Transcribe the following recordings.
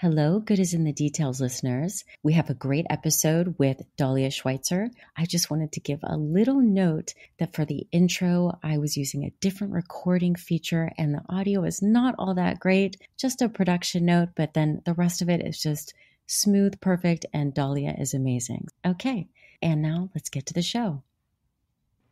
Hello, Good is in the Details listeners. We have a great episode with Dahlia Schweitzer. I just wanted to give a little note that for the intro, I was using a different recording feature and the audio is not all that great, just a production note, but then the rest of it is just smooth, perfect, and Dahlia is amazing. Okay, and now let's get to the show.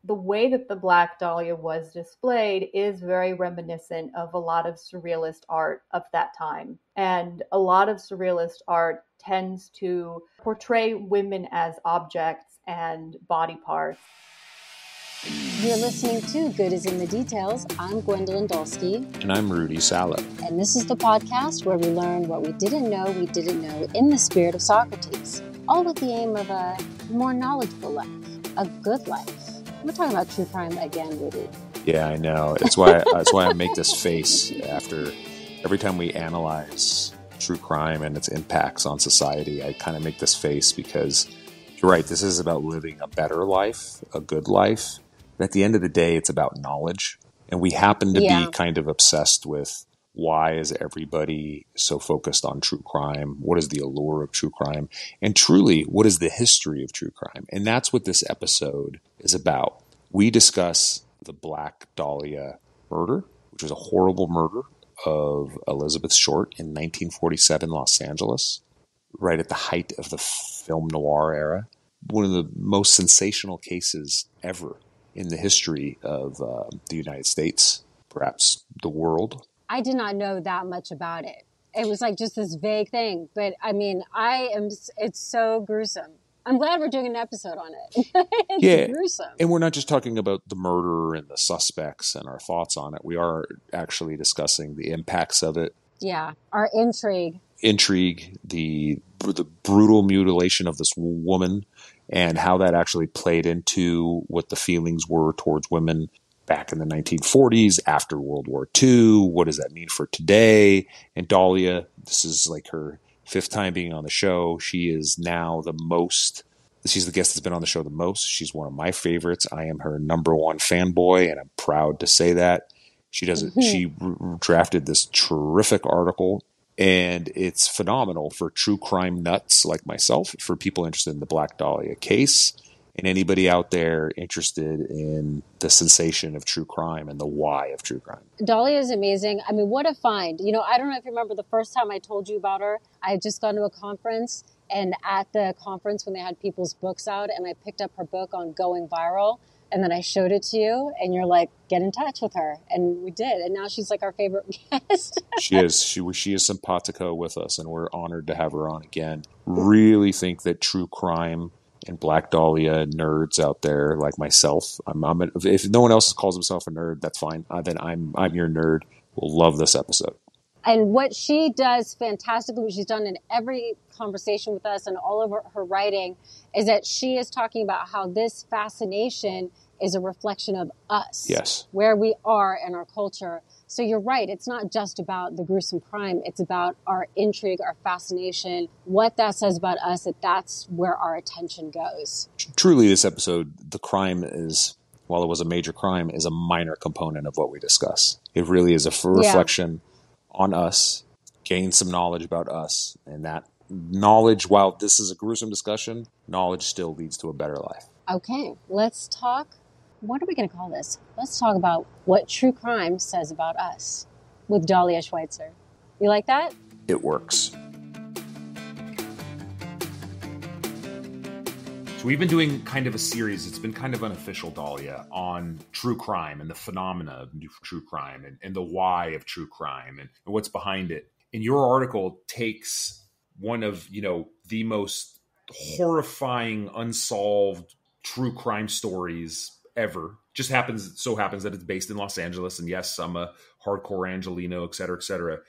The way that the Black Dahlia was displayed is very reminiscent of a lot of surrealist art of that time. And a lot of surrealist art tends to portray women as objects and body parts. You're listening to Good is in the Details. I'm Gwendolyn, Dolske. And I'm Rudy, Salo. And this is the podcast where we learn what we didn't know in the spirit of Socrates. All with the aim of a more knowledgeable life, a good life. We're talking about true crime again, Rudy. Yeah, I know. That's why I make this face after every time we analyze true crime and its impacts on society. I kind of make this face because you're right. This is about living a better life, a good life. But at the end of the day, it's about knowledge. And we happen to be kind of obsessed with why is everybody so focused on true crime? What is the allure of true crime? And truly, what is the history of true crime? And that's what this episode is about. We discuss the Black Dahlia murder, which was a horrible murder of Elizabeth Short in 1947 Los Angeles, right at the height of the Film Noir era. One of the most sensational cases ever in the history of the United States, perhaps the world. I did not know that much about it. It was like just this vague thing. But I mean, it's so gruesome. I'm glad we're doing an episode on it. It's gruesome. And we're not just talking about the murder and the suspects and our thoughts on it. We are actually discussing the impacts of it. Yeah, our intrigue. The brutal mutilation of this woman and how that actually played into what the feelings were towards women back in the 1940s, after World War II. What does that mean for today? And Dahlia, this is like her fifth time being on the show. She is now she's the guest that's been on the show the most. She's one of my favorites. I am her number one fanboy, and I'm proud to say that. She drafted this terrific article, and it's phenomenal for true crime nuts like myself, for people interested in the Black Dahlia case, and anybody out there interested in the sensation of true crime and the why of true crime. Dahlia is amazing. I mean, what a find. You know, I don't know if you remember the first time I told you about her. I had just gone to a conference, and at the conference when they had people's books out, and I picked up her book on going viral, and then I showed it to you, and you're like, get in touch with her. And we did. And now she's like our favorite guest. She is. She is simpatico with us, and we're honored to have her on again. Really think that true crime and Black Dahlia nerds out there like myself, if no one else calls himself a nerd, that's fine. Then I'm your nerd. We'll love this episode. And what she does fantastically, what she's done in every conversation with us and all over her writing, is that she is talking about how this fascination is a reflection of us. Yes. Where we are in our culture. So you're right. It's not just about the gruesome crime. It's about our intrigue, our fascination, what that says about us, that's where our attention goes. Truly, this episode, the crime is, while it was a major crime, is a minor component of what we discuss. It really is a reflection on us, gain some knowledge about us. And that knowledge, while this is a gruesome discussion, knowledge still leads to a better life. Okay, let's talk. What are we going to call this? Let's talk about what true crime says about us with Dahlia Schweitzer. You like that? It works. So we've been doing kind of a series, it's been kind of unofficial, Dahlia, on true crime and the phenomena of true crime and the why of true crime and what's behind it. And your article takes one of, the most horrifying, unsolved true crime stories ever. Just so happens that it's based in Los Angeles. And yes, I'm a hardcore Angelino, et cetera, et cetera.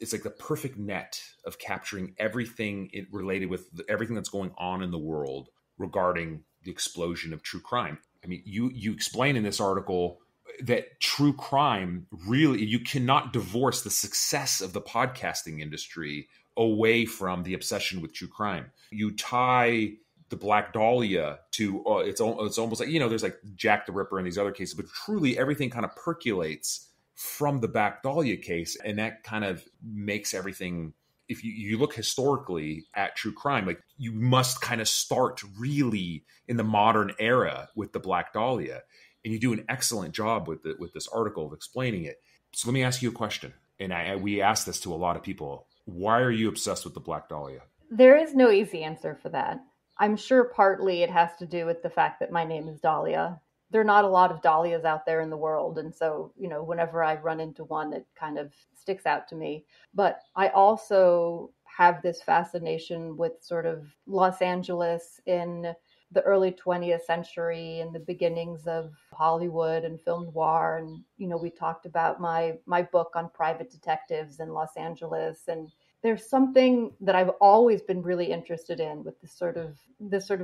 It's like the perfect net of capturing everything related with everything that's going on in the world regarding the explosion of true crime. I mean, you explain in this article that true crime really, you cannot divorce the success of the podcasting industry away from the obsession with true crime. You tie the Black Dahlia to, it's almost like, there's like Jack the Ripper and these other cases, but truly everything kind of percolates from the Black Dahlia case. And that kind of makes everything if you look historically at true crime, like you must kind of start really in the modern era with the Black Dahlia. And you do an excellent job with this article of explaining it. So let me ask you a question. And we ask this to a lot of people. Why are you obsessed with the Black Dahlia? There is no easy answer for that. I'm sure partly it has to do with the fact that my name is Dahlia. There are not a lot of Dahlias out there in the world. And so, whenever I run into one, it kind of sticks out to me. But I also have this fascination with sort of Los Angeles in the early 20th century and the beginnings of Hollywood and film noir. And, we talked about my book on private detectives in Los Angeles. And there's something that I've always been really interested in with this sort of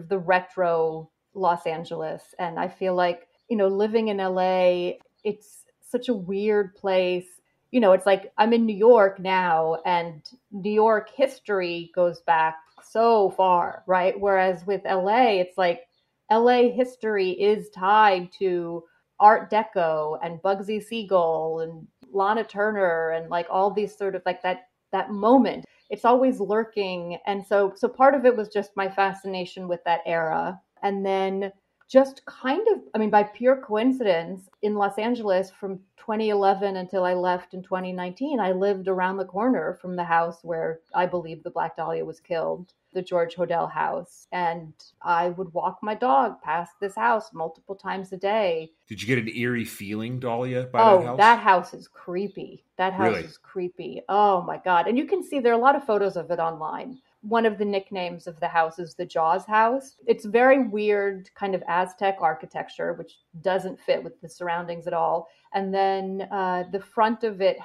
the retro Los Angeles. And I feel like, living in LA, it's such a weird place. It's like I'm in New York now, and New York history goes back so far, right? Whereas with LA, it's like LA history is tied to Art Deco and Bugsy Siegel and Lana Turner and like all these sort of like that moment. It's always lurking. And so part of it was just my fascination with that era. And then just kind of, by pure coincidence, in Los Angeles from 2011 until I left in 2019, I lived around the corner from the house where I believe the Black Dahlia was killed, the George Hodel house. And I would walk my dog past this house multiple times a day. Did you get an eerie feeling, Dahlia, by that house? That house is creepy. That house Really? is creepy. Oh my God. And you can see there are a lot of photos of it online. One of the nicknames of the house is the Jaws house. It's very weird kind of Aztec architecture, which doesn't fit with the surroundings at all. And then the front of it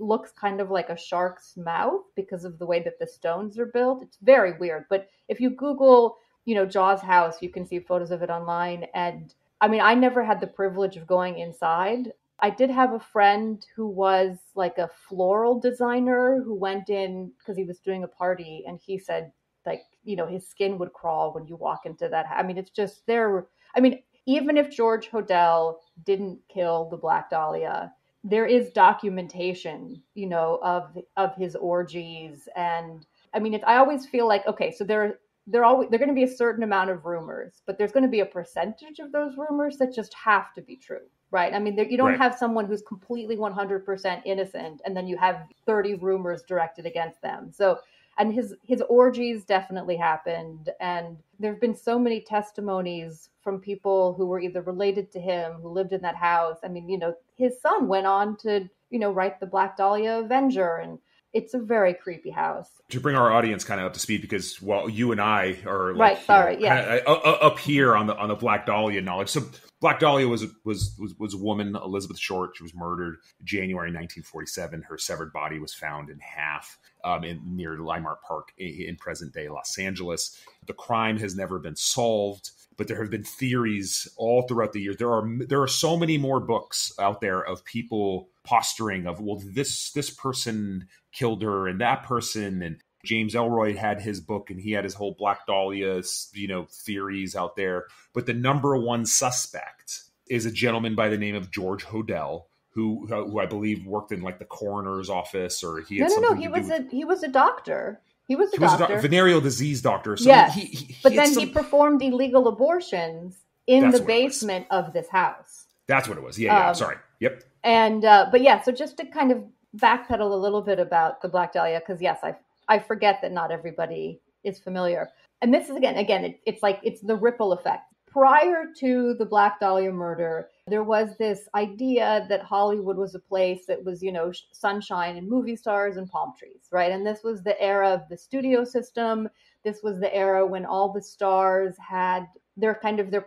looks kind of like a shark's mouth because of the way that the stones are built. It's very weird. But if you Google, Jaws house, you can see photos of it online. And I never had the privilege of going inside. I did have a friend who was like a floral designer who went in because he was doing a party, and he said like, his skin would crawl when you walk into that. It's just there. Even if George Hodel didn't kill the Black Dahlia, there is documentation, of his orgies. And I always feel like, okay, so they're going to be a certain amount of rumors, but there's going to be a percentage of those rumors that just have to be true. Right. You don't have someone who's completely 100% innocent, and then you have 30 rumors directed against them. So, and his orgies definitely happened. And there've been so many testimonies from people who were either related to him, who lived in that house. His son went on to, write the Black Dahlia Avenger, and it's a very creepy house. To bring our audience kind of up to speed, because you and I are like, up here on the Black Dahlia knowledge. So Black Dahlia was a woman, Elizabeth Short. She was murdered January 1947. Her severed body was found in half near Leimert Park in present-day Los Angeles. The crime has never been solved, but there have been theories all throughout the years. There are so many more books out there of people posturing of, well, this person killed her and that person. And James Ellroy had his book, and he had his whole Black Dahlia, theories out there. But the number one suspect is a gentleman by the name of George Hodel, who I believe worked in like the coroner's office, or he had he was a doctor. He was a doctor. Venereal disease doctor. So yes. He performed illegal abortions in the basement of this house. That's what it was. Yeah. Sorry. Yep. And, so just to kind of backpedal a little bit about the Black Dahlia, because yes, I forget that not everybody is familiar. And this is, again, it's the ripple effect. Prior to the Black Dahlia murder, there was this idea that Hollywood was a place that was, sunshine and movie stars and palm trees, right? And this was the era of the studio system. This was the era when all the stars had their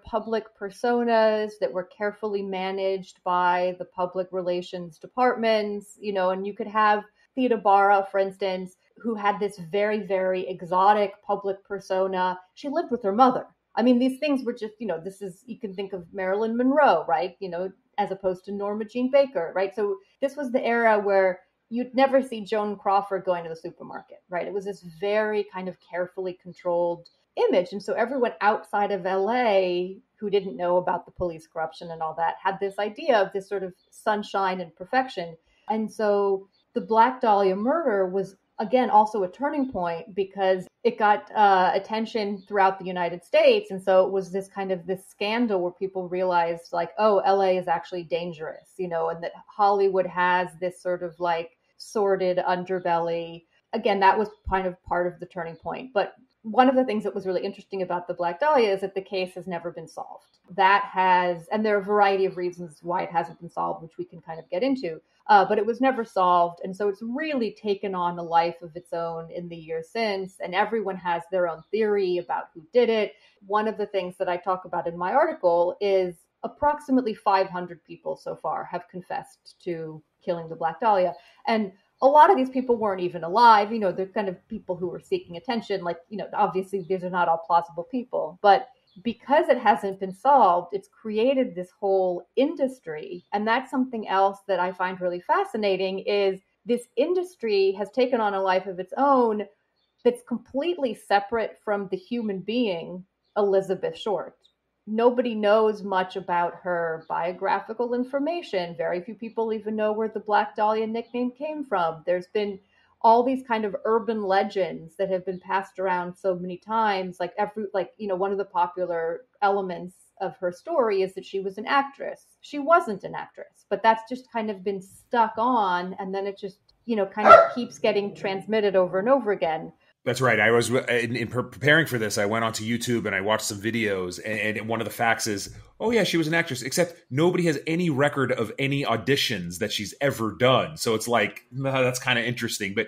public personas that were carefully managed by the public relations departments, and you could have Theda Bara, for instance, who had this very, very exotic public persona. She lived with her mother. These things were just, you can think of Marilyn Monroe, right? As opposed to Norma Jean Baker, right? So this was the era where you'd never see Joan Crawford going to the supermarket, right? It was this very kind of carefully controlled image. And so everyone outside of LA who didn't know about the police corruption and all that had this idea of this sort of sunshine and perfection. And so the Black Dahlia murder was again, also a turning point because it got attention throughout the United States. And so it was this kind of this scandal where people realized like, oh, LA is actually dangerous, you know, and that Hollywood has this sort of like sordid underbelly. Again, that was kind of part of the turning point. But one of the things that was really interesting about the Black Dahlia is that the case has never been solved. And there are a variety of reasons why it hasn't been solved, which we can kind of get into. But it was never solved. And so it's really taken on a life of its own in the years since. And everyone has their own theory about who did it. One of the things that I talk about in my article is approximately 500 people so far have confessed to killing the Black Dahlia. And a lot of these people weren't even alive. You know, they're kind of people who were seeking attention. Like, you know, obviously these are not all plausible people. But because it hasn't been solved, it's created this whole industry. And that's something else that I find really fascinating is this industry has taken on a life of its own that's completely separate from the human being, Elizabeth Short. Nobody knows much about her biographical information. Very few people even know where the Black Dahlia nickname came from. There's been all these kind of urban legends that have been passed around so many times. One of the popular elements of her story is that she was an actress. She wasn't an actress, but that's just kind of been stuck on. And then it just, you know, kind of keeps getting transmitted over and over again. That's right. I was in preparing for this. I went onto YouTube and I watched some videos. And one of the facts is, oh yeah, she was an actress. Except nobody has any record of any auditions that she's ever done. So it's like that's kind of interesting. But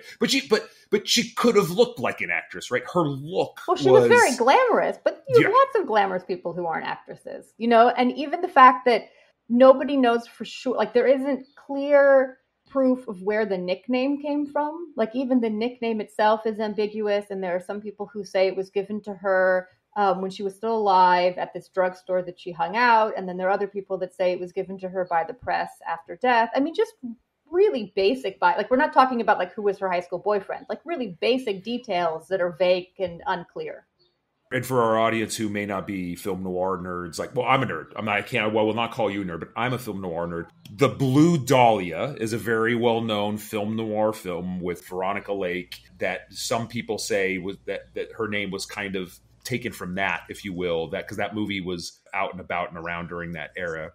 she could have looked like an actress, right? Her look. Well, she was very glamorous. But you have lots of glamorous people who aren't actresses, you know. And even the fact that nobody knows for sure, like there isn't clear proof of where the nickname came from. Like even the nickname itself is ambiguous, and there are some people who say it was given to her when she was still alive at this drugstore that she hung out, and then there are other people that say it was given to her by the press after death. I mean, just really basic, like we're not talking about like who was her high school boyfriend, like really basic details that are vague and unclear. And for our audience who may not be film noir nerds, like, well, I'm a nerd. I will not call you a nerd, but I'm a film noir nerd. The Blue Dahlia is a very well-known film noir film with Veronica Lake that some people say was that her name was kind of taken from that, if you will, that because that movie was out and about and around during that era.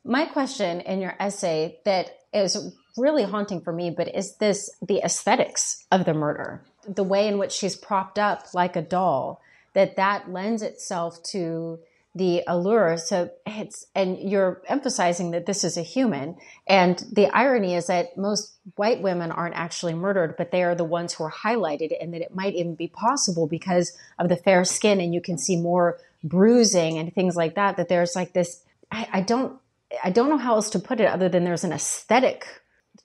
My question in your essay that is really haunting for me, but is this the aesthetics of the murder? The way in which she's propped up like a doll, that lends itself to the allure. So and you're emphasizing that this is a human. And the irony is that most white women aren't actually murdered, but they are the ones who are highlighted, and that it might even be possible because of the fair skin. And you can see more bruising and things like that, that there's like this, I don't know how else to put it other than there's an aesthetic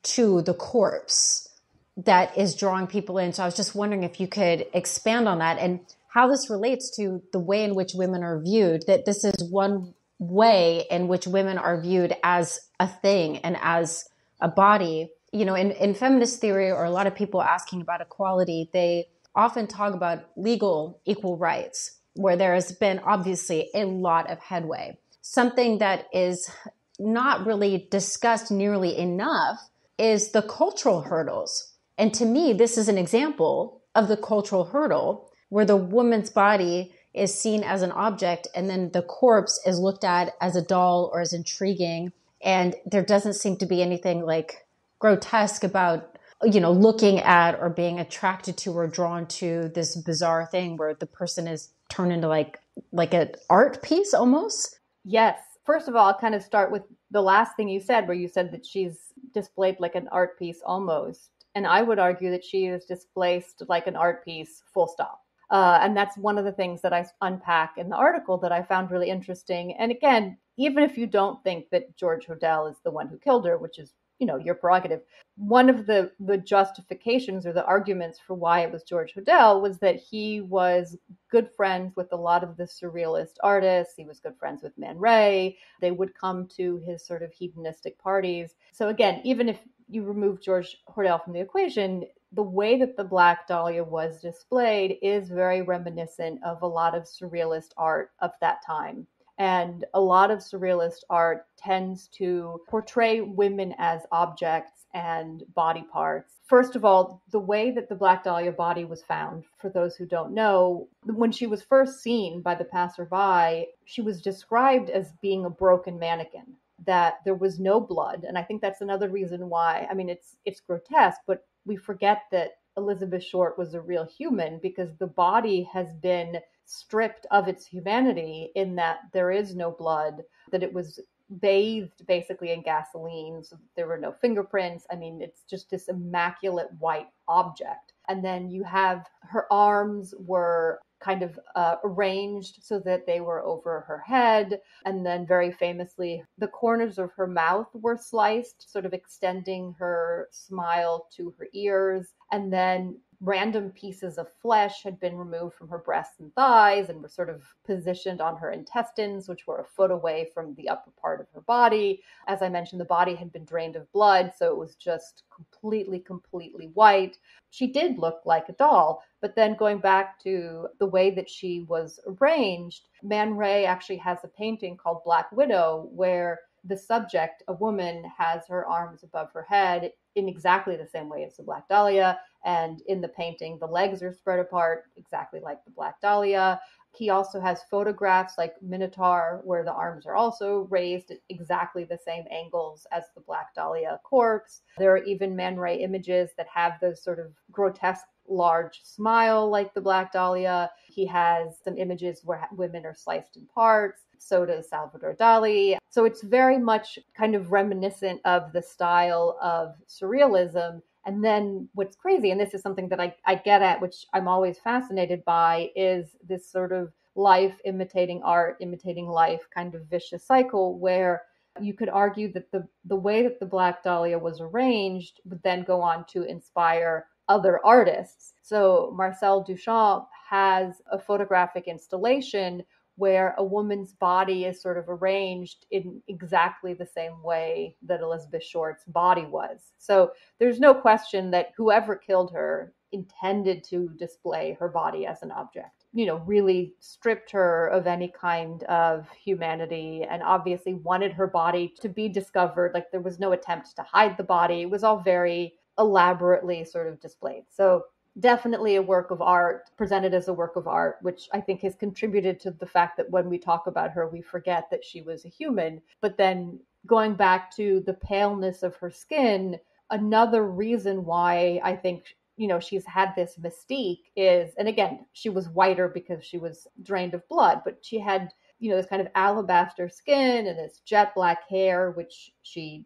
to the corpse that is drawing people in. So I was just wondering if you could expand on that and how this relates to the way in which women are viewed, that this is one way in which women are viewed as a thing and as a body. You know, in feminist theory, or a lot of people asking about equality, they often talk about legal equal rights, where there has been obviously a lot of headway. Something that is not really discussed nearly enough is the cultural hurdles. And to me, this is an example of the cultural hurdle where the woman's body is seen as an object and then the corpse is looked at as a doll or as intriguing. And there doesn't seem to be anything like grotesque about, you know, looking at or being attracted to or drawn to this bizarre thing where the person is turned into like an art piece almost. Yes. First of all, I'll kind of start with the last thing you said, where you said that she's displayed like an art piece almost. And I would argue that she is displaced like an art piece, full stop. And that's one of the things that I unpack in the article that I found really interesting. And again, even if you don't think that George Hodel is the one who killed her, which is, you know, your prerogative, one of the justifications or the arguments for why it was George Hodel was that he was good friends with a lot of the surrealist artists. He was good friends with Man Ray. They would come to his sort of hedonistic parties. So again, even if you remove George Hodel from the equation, the way that the Black Dahlia was displayed is very reminiscent of a lot of surrealist art of that time. And a lot of surrealist art tends to portray women as objects and body parts. First of all, the way that the Black Dahlia body was found, for those who don't know, when she was first seen by the passerby, she was described as being a broken mannequin, that there was no blood. And I think that's another reason why, I mean, it's grotesque, but we forget that Elizabeth Short was a real human, because the body has been stripped of its humanity in that there is no blood, that it was bathed basically in gasoline, so there were no fingerprints. I mean, it's just this immaculate white object. And then you have her arms were kind of arranged so that they were over her head. And then very famously, the corners of her mouth were sliced, sort of extending her smile to her ears. And then random pieces of flesh had been removed from her breasts and thighs and were sort of positioned on her intestines, which were a foot away from the upper part of her body. As I mentioned, the body had been drained of blood, so it was just completely white. She did look like a doll, but then going back to the way that she was arranged, Man Ray actually has a painting called Black Widow, where the subject, a woman, has her arms above her head in exactly the same way as the Black Dahlia. And in the painting, the legs are spread apart, exactly like the Black Dahlia. He also has photographs like Minotaur, where the arms are also raised at exactly the same angles as the Black Dahlia corpse. There are even Man Ray images that have those sort of grotesque large smile like the Black Dahlia. He has some images where women are sliced in parts. So does Salvador Dali. So it's very much kind of reminiscent of the style of surrealism. And then what's crazy, and this is something that I get at, which I'm always fascinated by, is this sort of life imitating art, imitating life kind of vicious cycle, where you could argue that the way that the Black Dahlia was arranged would then go on to inspire other artists. So Marcel Duchamp has a photographic installation where a woman's body is sort of arranged in exactly the same way that Elizabeth Short's body was. So there's no question that whoever killed her intended to display her body as an object, really stripped her of any kind of humanity, and obviously wanted her body to be discovered. Like, there was no attempt to hide the body. It was all very elaborately sort of displayed. So definitely a work of art, presented as a work of art, which I think has contributed to the fact that when we talk about her, we forget that she was a human. But then going back to the paleness of her skin, another reason why I think, she's had this mystique is, and again, she was whiter because she was drained of blood, but she had, this kind of alabaster skin and this jet black hair, which she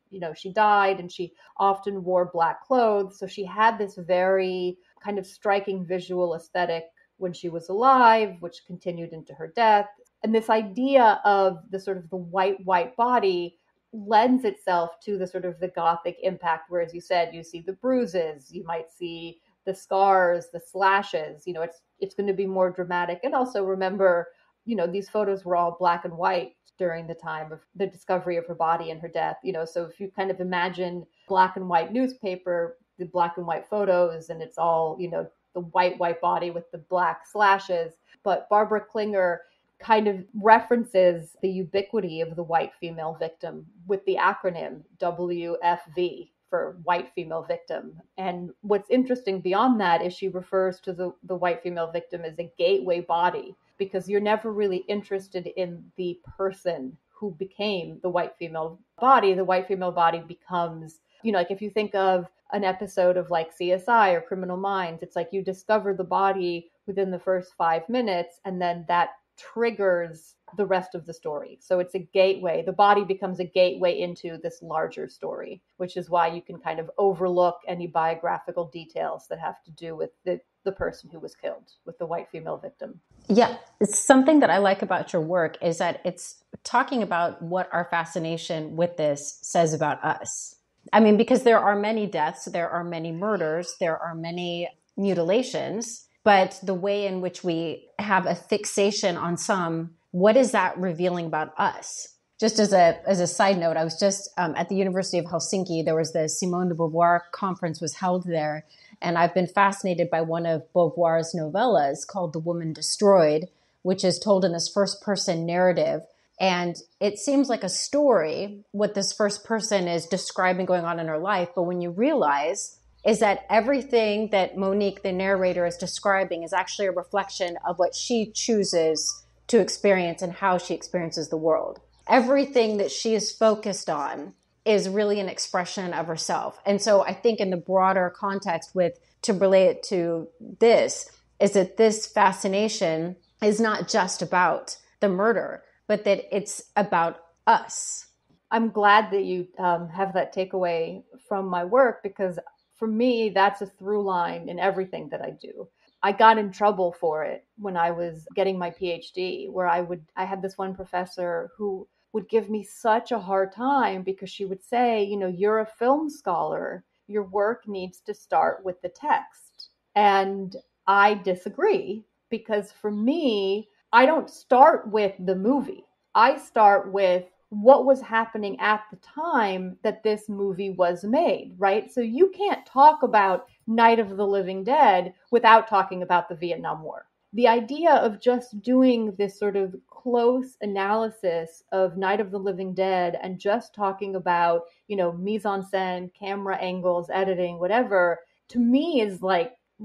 dyed, and she often wore black clothes. So she had this very kind of striking visual aesthetic when she was alive, which continued into her death. And this idea of the sort of the white body lends itself to the sort of the Gothic impact, where, as you said, you see the bruises, you might see the scars, the slashes, it's going to be more dramatic. And also remember, these photos were all black and white during the time of the discovery of her body and her death, so if you kind of imagine black and white newspaper, the black and white photos, and it's all, the white body with the black slashes. But Barbara Klinger kind of references the ubiquity of the white female victim with the acronym WFV for white female victim. And what's interesting beyond that is she refers to the white female victim as a gateway body, because you're never really interested in the person who became the white female body. The white female body becomes, like if you think of an episode of like CSI or Criminal Minds, it's like you discover the body within the first 5 minutes, and then that triggers the rest of the story. So it's a gateway. The body becomes a gateway into this larger story, which is why you can kind of overlook any biographical details that have to do with the person who was killed, with the white female victim. Yeah, it's something that I like about your work is that it's talking about what our fascination with this says about us. I mean, because there are many deaths, there are many murders, there are many mutilations, but the way in which we have a fixation on some, what is that revealing about us? Just as a side note, I was just at the University of Helsinki. There was the Simone de Beauvoir conference was held there. And I've been fascinated by one of Beauvoir's novellas called The Woman Destroyed, which is told in this first person narrative And it seems like a story, what this first person is describing going on in her life. But when you realize is that everything that Monique, the narrator, is describing is actually a reflection of what she chooses to experience and how she experiences the world. Everything that she is focused on is really an expression of herself. And so I think in the broader context to relate it to this, is that this fascination is not just about the murder, but that it's about us. I'm glad that you have that takeaway from my work, because for me, that's a through line in everything that I do. I got in trouble for it when I was getting my PhD, where I had this one professor who would give me such a hard time because she would say, you're a film scholar. Your work needs to start with the text. And I disagree, because for me, I don't start with the movie. I start with what was happening at the time that this movie was made, right? So you can't talk about Night of the Living Dead without talking about the Vietnam War. The idea of just doing this sort of close analysis of Night of the Living Dead and just talking about, mise en scène, camera angles, editing, whatever, to me is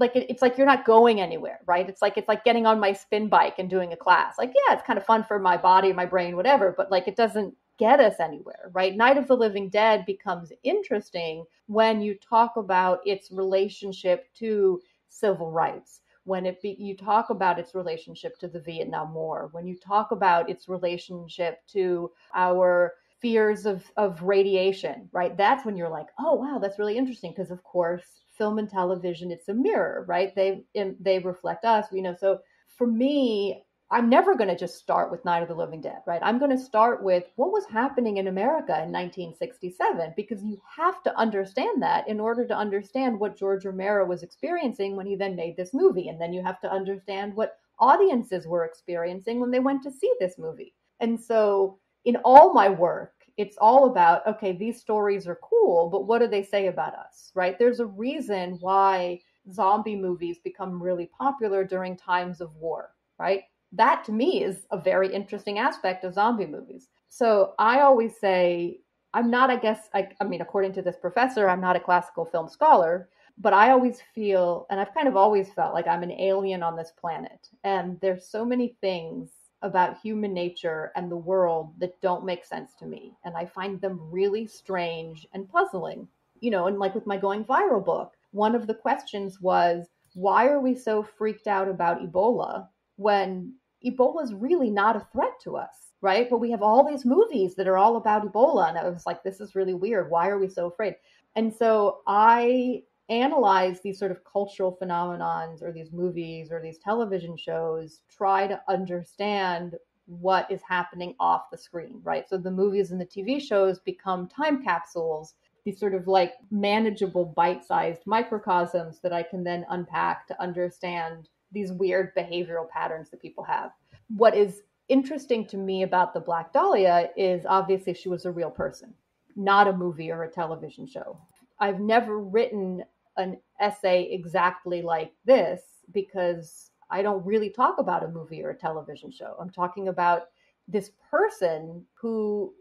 it's like you're not going anywhere, right? It's like getting on my spin bike and doing a class. Like, yeah, it's kind of fun for my body, my brain, whatever, but it doesn't get us anywhere, right? Night of the Living Dead becomes interesting when you talk about its relationship to civil rights, when you talk about its relationship to the Vietnam War, when you talk about its relationship to our fears of radiation, right? That's when you're like, oh, wow, that's really interesting. Because of course, film and television, it's a mirror, right? They reflect us, so for me, I'm never going to just start with Night of the Living Dead, right? I'm going to start with what was happening in America in 1967, because you have to understand that in order to understand what George Romero was experiencing when he then made this movie. And then you have to understand what audiences were experiencing when they went to see this movie. And so in all my work, it's all about, okay, these stories are cool, but what do they say about us, right? There's a reason why zombie movies become really popular during times of war, right? That to me is a very interesting aspect of zombie movies. So I always say, I'm not, I mean, according to this professor, I'm not a classical film scholar, but I always feel, and I've kind of always felt like I'm an alien on this planet. And there's so many things about human nature and the world that don't make sense to me. And I find them really strange and puzzling. And with my Going Viral book, one of the questions was, why are we so freaked out about Ebola when Ebola is really not a threat to us, right? But we have all these movies that are all about Ebola. And I was like, this is really weird. Why are we so afraid? And so I analyze these sort of cultural phenomenons or these movies or these television shows, try to understand what is happening off the screen, right? So the movies and the TV shows become time capsules, these sort of manageable bite-sized microcosms that I can then unpack to understand these weird behavioral patterns that people have. What is interesting to me about the Black Dahlia is obviously she was a real person, not a movie or a television show. I've never written an essay exactly like this because I don't really talk about a movie or a television show. I'm talking about this person who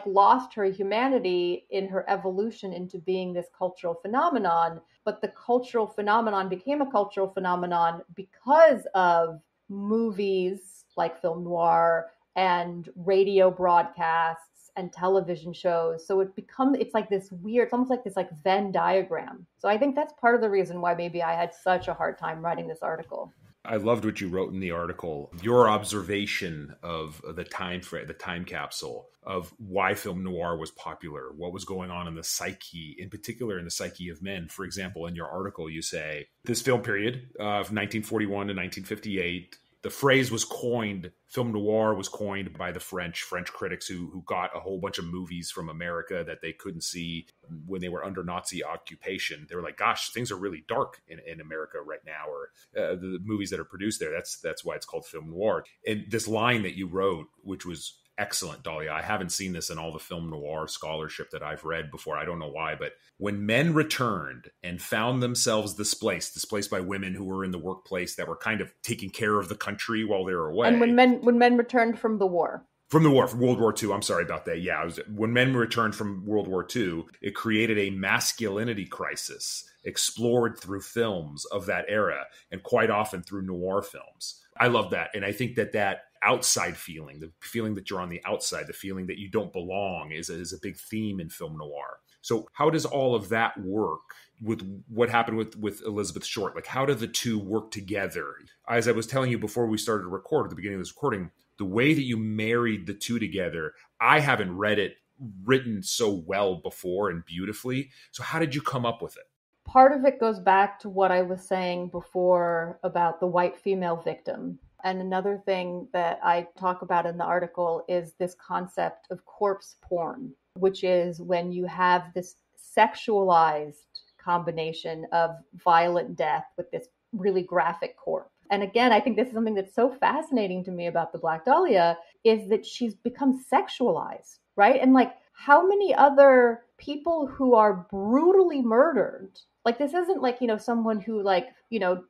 lost her humanity in her evolution into being this cultural phenomenon, but the cultural phenomenon became a cultural phenomenon because of movies like Film Noir and radio broadcasts and television shows. So it's like this weird, it's almost like this Venn diagram. So I think that's part of the reason why maybe I had such a hard time writing this article. I loved what you wrote in the article, your observation of the time frame, the time capsule of why film noir was popular, what was going on in the psyche, in particular in the psyche of men. For example, in your article, you say this film period of 1941 to 1958, the phrase was coined, film noir was coined by the French critics who got a whole bunch of movies from America that they couldn't see when they were under Nazi occupation. They were like, gosh, things are really dark in America right now, or the movies that are produced there. That's why it's called film noir. And this line that you wrote, which was excellent, Dahlia. I haven't seen this in all the film noir scholarship that I've read before. I don't know why, but when men returned and found themselves displaced by women who were in the workplace that were kind of taking care of the country while they were away. And when men returned from the war. From the war, from World War II. I'm sorry about that. Yeah, when men returned from World War II, it created a masculinity crisis explored through films of that era, and quite often through noir films. I love that. And I think that outside feeling, the feeling that you're on the outside, the feeling that you don't belong is a big theme in film noir. So how does all of that work with what happened with Elizabeth Short? Like, how do the two work together? As I was telling you before we started to record, at the beginning of this recording, the way that you married the two together, I haven't read it written so well before and beautifully. So how did you come up with it? Part of it goes back to what I was saying before about the white female victim. And another thing that I talk about in the article is this concept of corpse porn, which is when you have this sexualized combination of violent death with this really graphic corpse. And again, I think this is something that's so fascinating to me about the Black Dahlia is that she's become sexualized, right? And like, how many other people who are brutally murdered, like this isn't like, someone who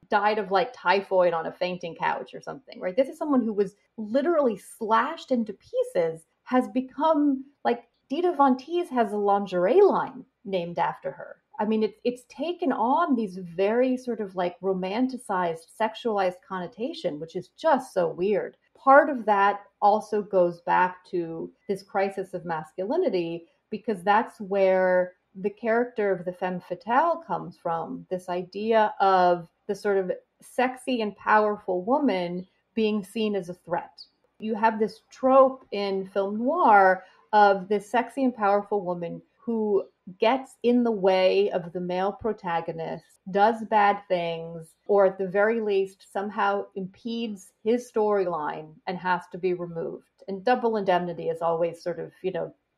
died of like typhoid on a fainting couch or something, right? This is someone who was literally slashed into pieces, has become like Dita Von Teese has a lingerie line named after her. I mean, it's taken on these very sort of like romanticized, sexualized connotation, which is just so weird. Part of that also goes back to this crisis of masculinity, because that's where the character of the femme fatale comes from, this idea of the sort of sexy and powerful woman being seen as a threat. You have this trope in film noir of this sexy and powerful woman who gets in the way of the male protagonist, does bad things, or at the very least somehow impedes his storyline and has to be removed. And Double Indemnity is always sort of,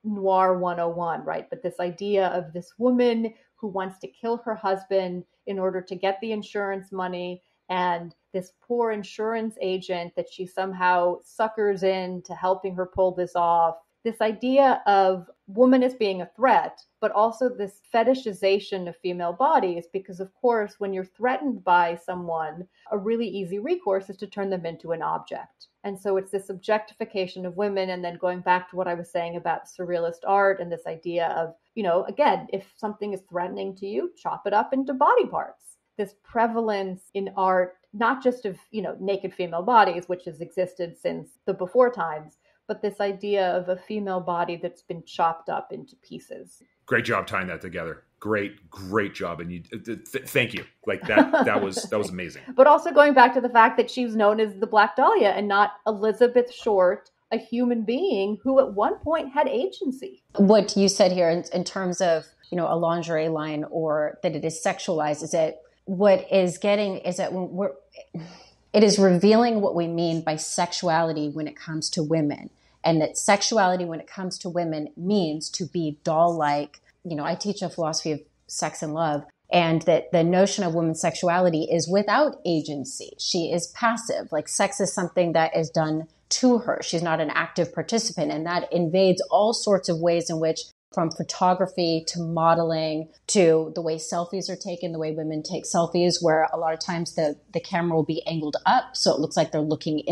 noir 101, right? But this idea of this woman who wants to kill her husband in order to get the insurance money, and this poor insurance agent that she somehow suckers into helping her pull this off. This idea of woman as being a threat, but also this fetishization of female bodies, because of course, when you're threatened by someone, a really easy recourse is to turn them into an object. And so it's this objectification of women. And then going back to what I was saying about surrealist art and this idea of, again, if something is threatening to you, chop it up into body parts. This prevalence in art, not just of, naked female bodies, which has existed since the before times, but this idea of a female body that's been chopped up into pieces. Great job tying that together. Great job. And you, thank you. Like that was amazing. But also going back to the fact that she's known as the Black Dahlia and not Elizabeth Short, a human being who at one point had agency. What you said here in terms of, a lingerie line, or that it is sexualized, is that what is getting is that when it is revealing what we mean by sexuality when it comes to women. And that sexuality when it comes to women means to be doll-like. I teach a philosophy of sex and love, and that the notion of women's sexuality is without agency. She is passive. Like, sex is something that is done to her. She's not an active participant. And that invades all sorts of ways in which, from photography to modeling to the way selfies are taken, the way women take selfies, where a lot of times the camera will be angled up, so it looks like they're looking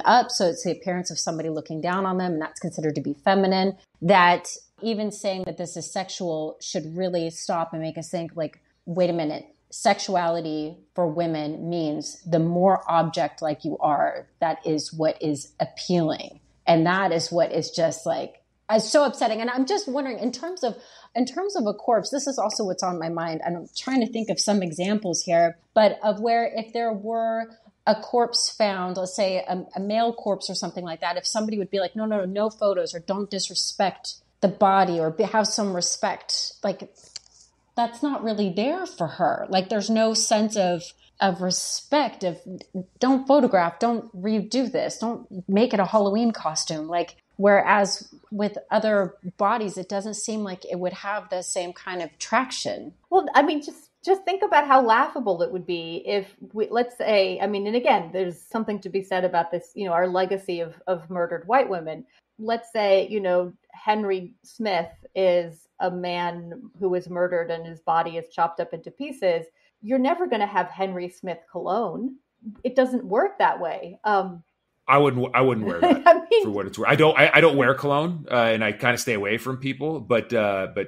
up. So it's the appearance of somebody looking down on them, and that's considered to be feminine. That even saying that this is sexual should really stop and make us think, like, wait a minute. Sexuality for women means the more object like you are, that is what is appealing. And that is what is just like, it's so upsetting. And I'm just wondering, in terms of a corpse, this is also what's on my mind. And I'm trying to think of some examples here, but of where if there were a corpse found, let's say a male corpse or something like that, if somebody would be like, no photos, or don't disrespect the body, or have some respect, like, that's not really there for her. Like, there's no sense of respect, of don't photograph, don't redo this, don't make it a Halloween costume. Like, whereas with other bodies, it doesn't seem like it would have the same kind of traction. Well, I mean, just think about how laughable it would be if let's say, and again, there's something to be said about this, our legacy of murdered white women. Let's say, Henry Smith is a man who was murdered and his body is chopped up into pieces. You're never going to have Henry Smith cologne. It doesn't work that way. I wouldn't wear that I mean, for what it's worth. I don't wear cologne, and I kind of stay away from people. But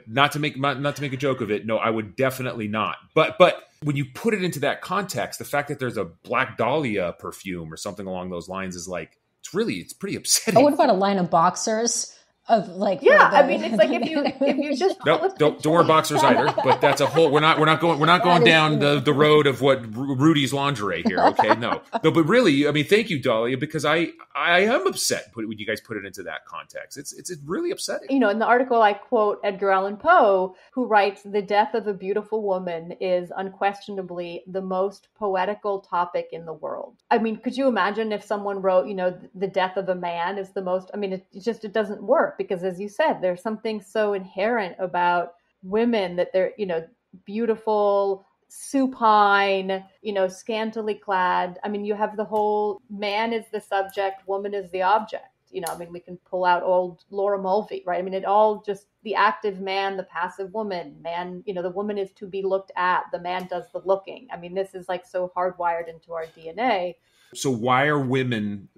not to make a joke of it. No, I would definitely not. But when you put it into that context, the fact that there's a Black Dahlia perfume or something along those lines is like it's pretty upsetting. Oh, what about a line of boxers? Of like, I mean, it's like if you just don't wear boxers either. But that's a whole. We're not going down the road of what Rudy's lingerie here. Okay, no. But really, I mean, thank you, Dahlia, because I am upset when you guys put it into that context. It's really upsetting. You know, in the article I quote Edgar Allan Poe, who writes, "The death of a beautiful woman is unquestionably the most poetical topic in the world." I mean, could you imagine if someone wrote, you know, the death of a man is the most? I mean, it doesn't work. Because as you said, there's something so inherent about women that they're, you know, beautiful, supine, you know, scantily clad. I mean, you have the whole man is the subject, woman is the object. You know, I mean, we can pull out old Laura Mulvey, right? I mean, it all just the active man, the passive woman, man, you know, the woman is to be looked at, the man does the looking. I mean, this is like so hardwired into our DNA. So why are women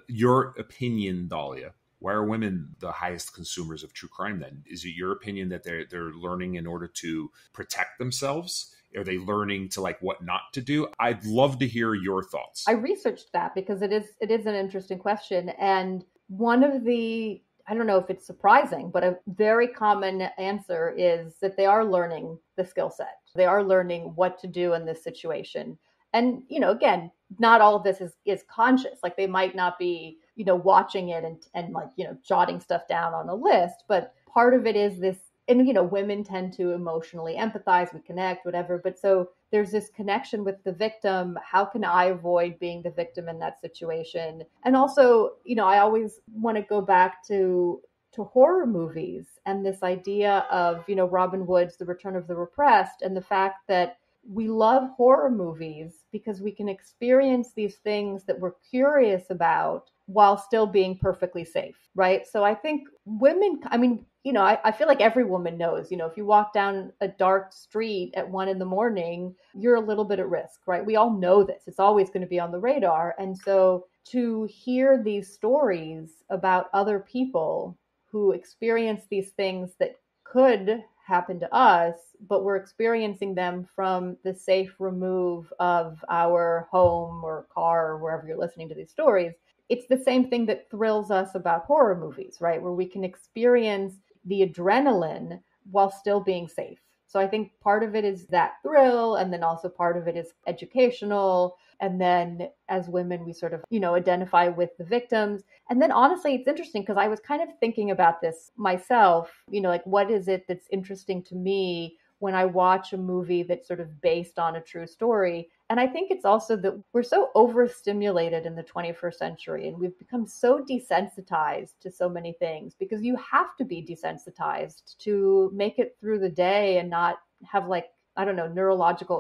your opinion, Dahlia? Why are women the highest consumers of true crime then? Is it your opinion that they're learning in order to protect themselves? Are they learning to like what not to do? I'd love to hear your thoughts. I researched that because it is an interesting question. And one of the, I don't know if it's surprising, but a very common answer is that they are learning the skill set. They are learning what to do in this situation. And, you know, again, not all of this is conscious. Like they might not be, you know, watching it and like, you know, jotting stuff down on a list. But part of it is this, and, you know, women tend to emotionally empathize, we connect, whatever. But so there's this connection with the victim. How can I avoid being the victim in that situation? And also, you know, I always want to go back to horror movies and this idea of, you know, Robin Wood's The Return of the Repressed and the fact that we love horror movies because we can experience these things that we're curious about while still being perfectly safe, right? So I think women, I mean, you know, I feel like every woman knows, you know, if you walk down a dark street at 1 a.m, you're a little bit at risk, right? We all know this. It's always going to be on the radar. And so to hear these stories about other people who experience these things that could happen to us, but we're experiencing them from the safe remove of our home or car or wherever you're listening to these stories. It's the same thing that thrills us about horror movies, right? Where we can experience the adrenaline while still being safe. So I think part of it is that thrill, and then also part of it is educational. And then as women, we sort of, you know, identify with the victims. And then honestly, it's interesting because I was kind of thinking about this myself, you know, like what is it that's interesting to me when I watch a movie that's sort of based on a true story. And I think it's also that we're so overstimulated in the 21st century and we've become so desensitized to so many things because you have to be desensitized to make it through the day and not have like, I don't know, neurological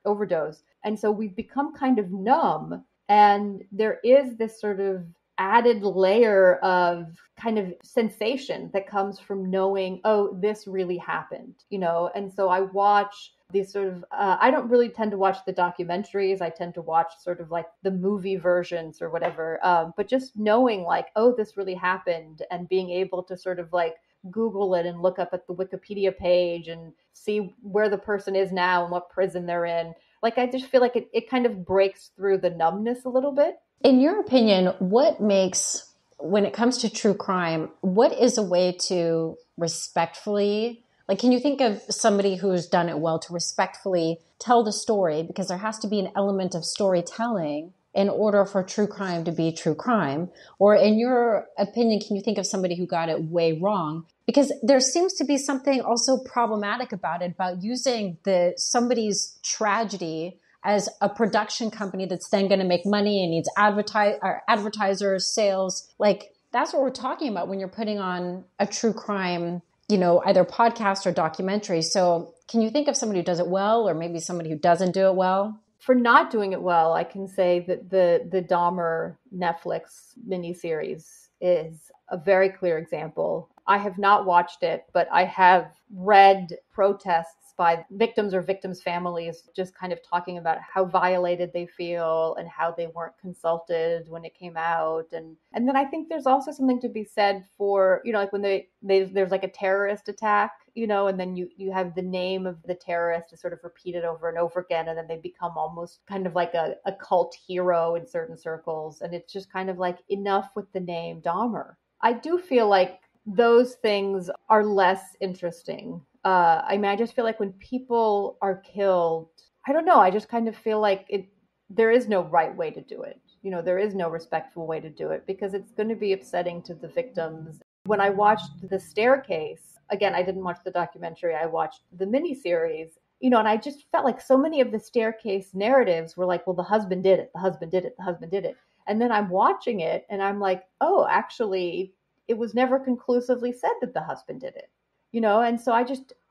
overdose. And so we've become kind of numb. And there is this sort of added layer of kind of sensation that comes from knowing, oh, this really happened, you know? And so I watch these sort of, I don't really tend to watch the documentaries. I tend to watch sort of like the movie versions or whatever. But just knowing like, oh, this really happened and being able to sort of like Google it and look up at the Wikipedia page and see where the person is now and what prison they're in. Like, I just feel like it kind of breaks through the numbness a little bit. In your opinion, what makes, when it comes to true crime, what is a way to respectfully, like, can you think of somebody who's done it well to respectfully tell the story? Because there has to be an element of storytelling in order for true crime to be true crime. Or in your opinion, can you think of somebody who got it way wrong? Because there seems to be something also problematic about it, about using somebody's tragedy as a production company that's then going to make money and needs advertisers, sales. Like, that's what we're talking about when you're putting on a true crime, you know, either podcast or documentary. So can you think of somebody who does it well, or maybe somebody who doesn't do it well? For not doing it well, I can say that the Dahmer Netflix miniseries is a very clear example. I have not watched it, but I have read protests by victims or victims' families, just kind of talking about how violated they feel and how they weren't consulted when it came out. And then I think there's also something to be said for, like when there's like a terrorist attack, and then you have the name of the terrorist to sort of repeat it over and over again. And then they become almost kind of like a cult hero in certain circles. And it's just kind of like enough with the name Dahmer. I do feel like those things are less interesting. I just feel like when people are killed, I don't know, I just kind of feel like there is no right way to do it. There is no respectful way to do it because it's going to be upsetting to the victims. When I watched The Staircase, again, I didn't watch the documentary, I watched the miniseries, and I just felt like so many of the Staircase narratives were like, well, the husband did it, the husband did it, the husband did it. And then I'm watching it and I'm like, oh, actually, it was never conclusively said that the husband did it, and so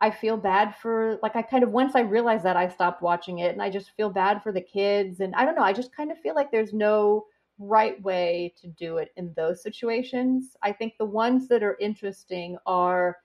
I feel bad for, like, once I realized that, I stopped watching it, and I just feel bad for the kids. And I don't know, I just kind of feel like there's no right way to do it in those situations. I think the ones that are interesting are,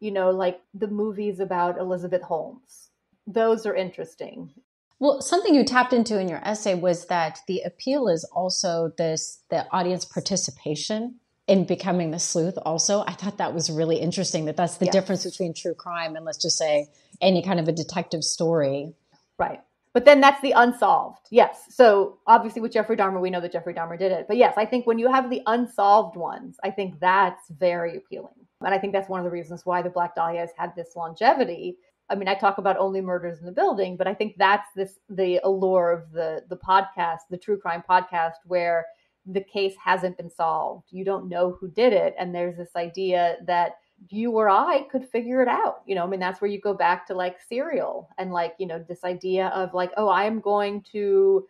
like the movies about Elizabeth Holmes. Those are interesting. Well, something you tapped into in your essay was that the appeal is also the audience participation in becoming the sleuth also. I thought that was really interesting, that's the difference between true crime and, let's just say, any kind of a detective story. Right. But then that's the unsolved. Yes. So obviously with Jeffrey Dahmer, we know that Jeffrey Dahmer did it. But yes, I think when you have the unsolved ones, I think that's very appealing. And I think that's one of the reasons why the Black Dahlia has had this longevity. I mean, I talk about only murders in the building, but I think that's the allure of the podcast, the true crime podcast, where the case hasn't been solved. You don't know who did it. And there's this idea that you or I could figure it out. That's where you go back to like Serial and like, this idea of like, oh, I am going to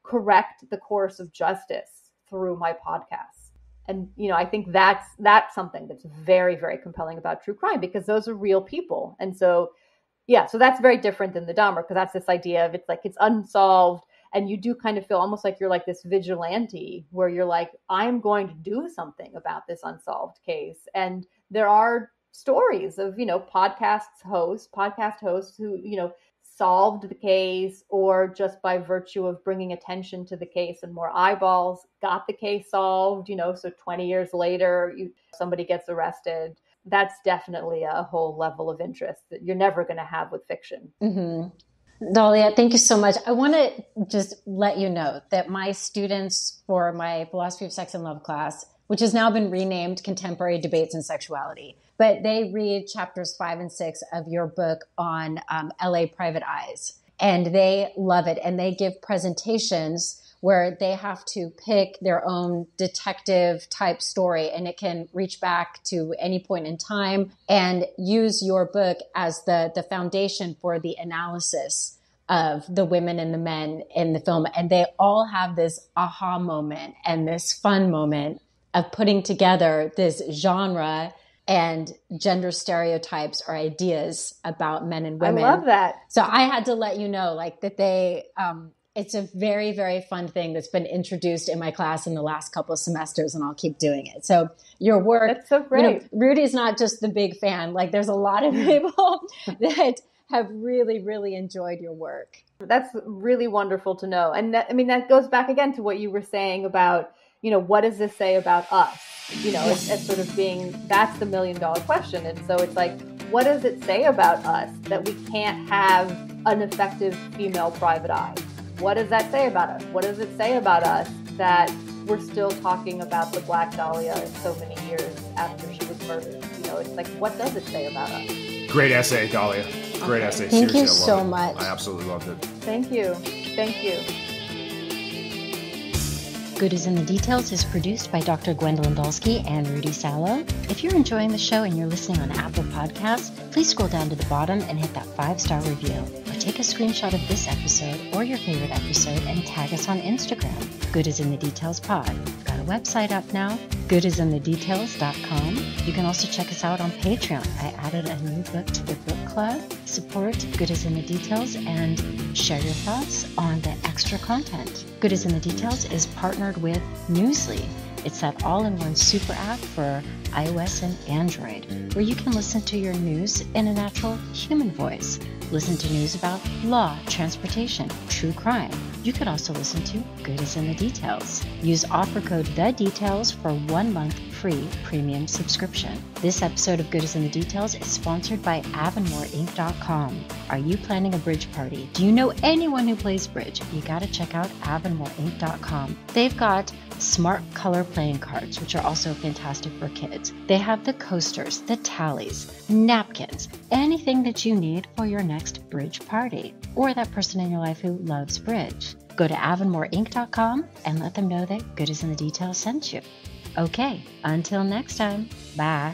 correct the course of justice through my podcast. And, I think that's something that's very, very compelling about true crime, because those are real people. And so, yeah, so that's very different than the Dahmer, because that's this idea of it's unsolved. And you do kind of feel almost like you're like this vigilante where you're like, I'm going to do something about this unsolved case. And there are stories of, podcast hosts who, solved the case, or just by virtue of bringing attention to the case and more eyeballs, got the case solved, so 20 years later, somebody gets arrested. That's definitely a whole level of interest that you're never going to have with fiction. Mm-hmm. Dahlia, thank you so much. I want to just let you know that my students for my philosophy of sex and love class, which has now been renamed Contemporary Debates in Sexuality, but they read chapters 5 and 6 of your book on LA Private Eyes, and they love it. And they give presentations where they have to pick their own detective type story, and it can reach back to any point in time and use your book as the foundation for the analysis of the women and the men in the film. And they all have this aha moment and this fun moment of putting together this genre and gender stereotypes or ideas about men and women. I love that. So I had to let you know, like, that they, it's a very, very fun thing that's been introduced in my class in the last couple of semesters, and I'll keep doing it. So your work, that's so great. Rudy's not just the big fan. Like, there's a lot of people that have really, really enjoyed your work. That's really wonderful to know. And that goes back again to what you were saying about, what does this say about us? It's sort of being, that's the $1 million question. And so it's like, what does it say about us that we can't have an effective female private eye? What does that say about us? What does it say about us that we're still talking about the Black Dahlia so many years after she was murdered? It's like, what does it say about us? Great essay, Dahlia. Great essay. Thank Seriously, you so much. I absolutely loved it. Thank you. Thank you. Good is in the Details is produced by Dr. Gwendolyn Dolske and Rudy Salo. If you're enjoying the show and you're listening on Apple Podcasts, please scroll down to the bottom and hit that 5-star review. Or take a screenshot of this episode or your favorite episode and tag us on Instagram. Good is in the Details Pod. We've got a website up now, goodisinthedetails.com. You can also check us out on Patreon. I added a new book to the book club. Support Good is in the Details and share your thoughts on the extra content. Good is in the Details is partnered with Newsly. It's that all-in-one super app for iOS and Android, where you can listen to your news in a natural human voice. Listen to news about law, transportation, true crime. You could also listen to Good is in the Details. Use offer code THEDETAILS for 1 month free premium subscription. This episode of Good is in the Details is sponsored by AvonmoreInc.com. Are you planning a bridge party? Do you know anyone who plays bridge? You gotta check out AvonmoreInc.com. They've got smart color playing cards, which are also fantastic for kids. They have the coasters, the tallies, napkins, anything that you need for your next bridge party, or that person in your life who loves bridge. Go to AvonmoreInc.com and let them know that Good is in the Details sent you. Okay, until next time, bye.